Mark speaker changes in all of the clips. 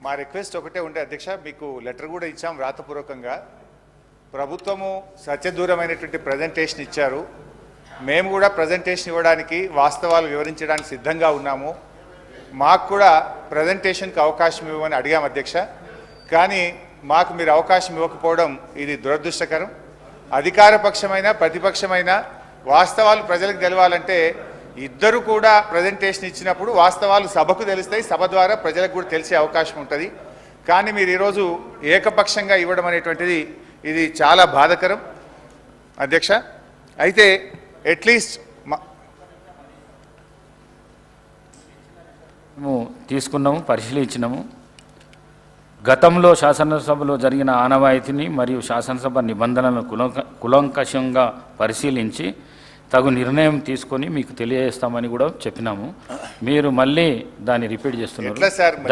Speaker 1: మా రిక్వెస్ట్ ఒకటే ఉండే అధ్యక్ష, మీకు లెటర్ కూడా ఇచ్చాం వ్రాతపూర్వకంగా. ప్రభుత్వము సత్యదూరమైనటువంటి ప్రజెంటేషన్ ఇచ్చారు. మేము కూడా ప్రజెంటేషన్ ఇవ్వడానికి, వాస్తవాలు వివరించడానికి సిద్ధంగా ఉన్నాము. మాకు కూడా ప్రజెంటేషన్కి అవకాశం ఇవ్వమని అడిగాం అధ్యక్ష. కానీ మాకు మీరు అవకాశం ఇవ్వకపోవడం ఇది దురదృష్టకరం. అధికార పక్షమైన ప్రతిపక్షమైన వాస్తవాలు ప్రజలకు తెలవాలంటే ఇద్దరు కూడా ప్రజెంటేషన్ ఇచ్చినప్పుడు వాస్తవాలు సభకు తెలుస్తాయి, సభ ద్వారా ప్రజలకు కూడా తెలిసే అవకాశం ఉంటుంది. కానీ మీరు ఈరోజు ఏకపక్షంగా ఇవ్వడం అనేటువంటిది ఇది చాలా బాధాకరం అధ్యక్ష. అయితే అట్లీస్ట్
Speaker 2: మేము తీసుకున్నాము, పరిశీలించినాము. గతంలో శాసనసభలో జరిగిన ఆనవాయితీని మరియు శాసనసభ నిబంధనలను కులంకషంగా పరిశీలించి తగు నిర్ణయం తీసుకొని మీకు తెలియజేస్తామని కూడా చెప్పినాము. మీరు మళ్ళీ దాన్ని రిపీట్ చేస్తున్నారు.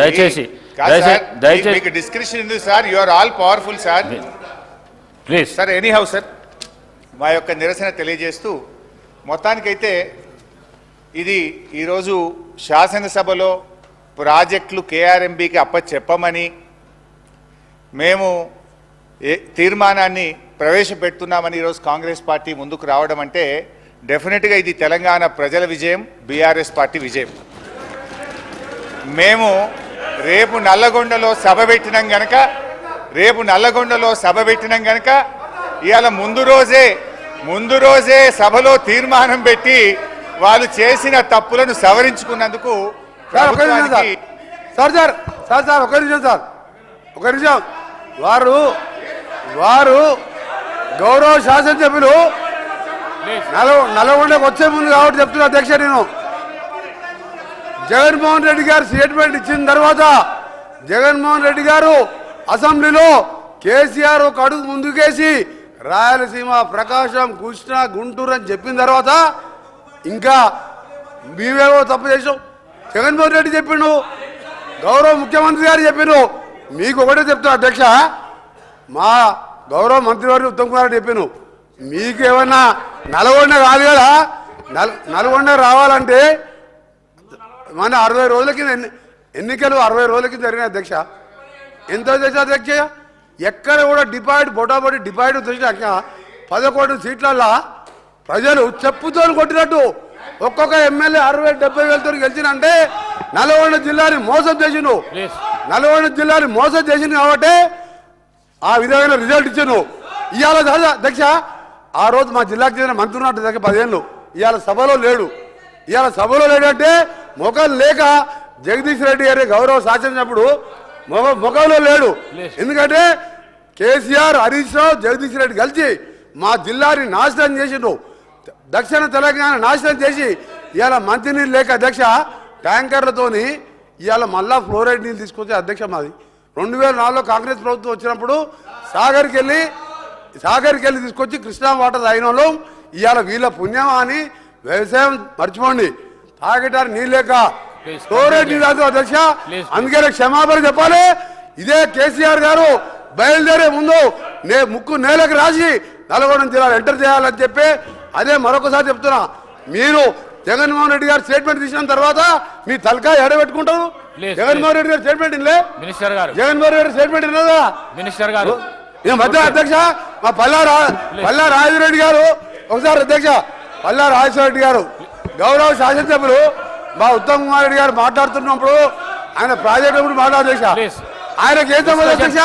Speaker 2: దయచేసి
Speaker 1: discussion sir, you are all powerful sir,
Speaker 2: please
Speaker 1: sir. Anyhow sir, మా యొక్క నిరసన తెలియజేస్తూ మొత్తానికైతే ఇది ఈరోజు శాసనసభలో ప్రాజెక్టులు కేఆర్ఎంబీకి అప్పచెప్పమని మేము తీర్మానాన్ని ప్రవేశపెడుతున్నామని ఈరోజు కాంగ్రెస్ పార్టీ ముందుకు రావడం అంటే డెఫినెట్గా ఇది తెలంగాణ ప్రజల విజయం, బీఆర్ఎస్ పార్టీ విజయం. మేము రేపు నల్లగొండలో సభ పెట్టినాం గనక ఇవాళ ముందు రోజే సభలో తీర్మానం పెట్టి వాళ్ళు చేసిన తప్పులను సవరించుకున్నందుకు
Speaker 3: ఒక నిమిషం వారు గౌరవ శాసనసభ్యులు నల్గొండకు వచ్చే ముందు కాబట్టి చెప్తున్నా అధ్యక్ష, నేను జగన్మోహన్ రెడ్డి గారు స్టేట్మెంట్ ఇచ్చిన తర్వాత జగన్మోహన్ రెడ్డి గారు అసెంబ్లీలో కేసీఆర్ ఒక అడుగు ముందుకేసి రాయలసీమ, ప్రకాశం, కృష్ణా, గుంటూరు అని చెప్పిన తర్వాత ఇంకా మీవేవో తప్పు చేసావు. జగన్మోహన్ రెడ్డి చెప్పిండు, గౌరవ ముఖ్యమంత్రి గారు చెప్పిండు. మీకు ఒకటే చెప్తున్నా అధ్యక్ష, మా గౌరవ మంత్రివారు ఉత్తమ్ కుమార్ రెడ్డి చెప్పాను, మీకు ఏమన్నా నల్గొండ కాదు కదా, నల్గొండ రావాలంటే మన 60 రోజుల కింద ఎన్నికలు 60 రోజుల కింద జరిగిన అధ్యక్ష. ఎంత చేసా అధ్యక్ష, ఎక్కడ కూడా బొటాబొటి డిపాయిట్ వచ్చినాక 11 సీట్లల్లో ప్రజలు చెప్పుతో కొట్టినట్టు ఒక్కొక్క ఎమ్మెల్యే 60-70 వేలతో గెలిచినంటే నల్గొండ జిల్లాని మోసం చేసిండు కాబట్టి ఆ విధమైన రిజల్ట్ ఇచ్చాను. ఇవాళ అధ్యక్ష, ఆ రోజు మా జిల్లాకు చెందిన మంత్రి ఉన్నట్టు దగ్గర 10 ఏళ్ళు ఇవాళ సభలో లేడంటే మొఖం లేక జగదీష్ రెడ్డి గారి గౌరవ శాసనసభ్యుడు మొఖంలో లేడు. ఎందుకంటే కేసీఆర్, హరీష్ రావు, జగదీష్ రెడ్డి కలిసి మా జిల్లాని నాశనం చేసిండు, దక్షిణ తెలంగాణ నాశనం చేసి ఇవాళ మంచినీళ్ళు లేక అధ్యక్ష ట్యాంకర్లతోని ఇవాళ మళ్ళా ఫ్లోరైడ్ నీళ్ళు తీసుకొచ్చే అధ్యక్ష మాది 2004లో కాంగ్రెస్ ప్రభుత్వం వచ్చినప్పుడు సాగర్కి వెళ్ళి తీసుకొచ్చి కృష్ణా వాటర్ తాగిన వాళ్ళు ఇవాళ వీళ్ళ పుణ్యమా అని వ్యవసాయం మర్చిపోండి, తాగటానికి నీళ్ళు లేక ఫ్లోరైడ్ నీళ్ళు అధ్యక్ష. అందుకనే క్షమాపణ చెప్పాలి. ఇదే కేసీఆర్ గారు బయలుదేరే ముందు ముక్కు నేలకు రాసి నల్గొండ జిల్లాలో ఎంటర్ చేయాలని చెప్పి అదే మరొకసారి చెప్తున్నా. మీరు జగన్మోహన్ రెడ్డి గారు స్టేట్మెంట్ తీసిన తర్వాత మీ తలకాయ ఎడబెట్టుకుంటారు. జగన్మోహన్ రెడ్డి గారు స్టేట్మెంట్ జగన్మోహన్ రెడ్డి స్టేట్మెంట్ విన్నదా మినిస్టర్ గారు? మధ్య అధ్యక్ష మా పల్లా రాజరెడ్డి గారు ఒకసారి అధ్యక్ష పల్లా రాజరెడ్డి గారు గౌరవ శాసనసభ్యులు మా ఉత్తమ్ కుమార్ రెడ్డి గారు మాట్లాడుతున్నప్పుడు ఆయన ప్రాజెక్టు గురించి మాట్లాడారు. ఆయనకి ఏం సంబంధం అధ్యక్ష?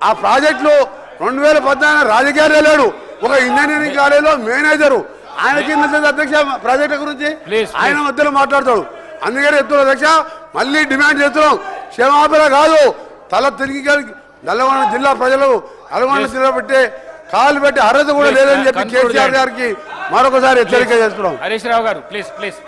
Speaker 3: ఆ ప్రాజెక్టులో 2014 రాజకీయాలు లేడు, ఒక ఇంజనీరింగ్ కాలేజీలో మేనేజరు, ఆయనకి అధ్యక్ష ప్రాజెక్టు గురించి ఆయన మధ్యలో మాట్లాడతాడు. అందుకని చెప్తున్నాం అధ్యక్ష, మళ్ళీ డిమాండ్ చేస్తున్నాం, క్షమాపణ కాదు, తల తిరిగి నల్గొండ జిల్లా ప్రజలు నల్గొండ జిల్లా పెట్టే కాలు పెట్టి అర్హత కూడా లేదని చెప్పి కేసీఆర్ గారికి మరొకసారి హెచ్చరిక చేస్తున్నాం.
Speaker 2: హరీష్ రావు గారు ప్లీజ్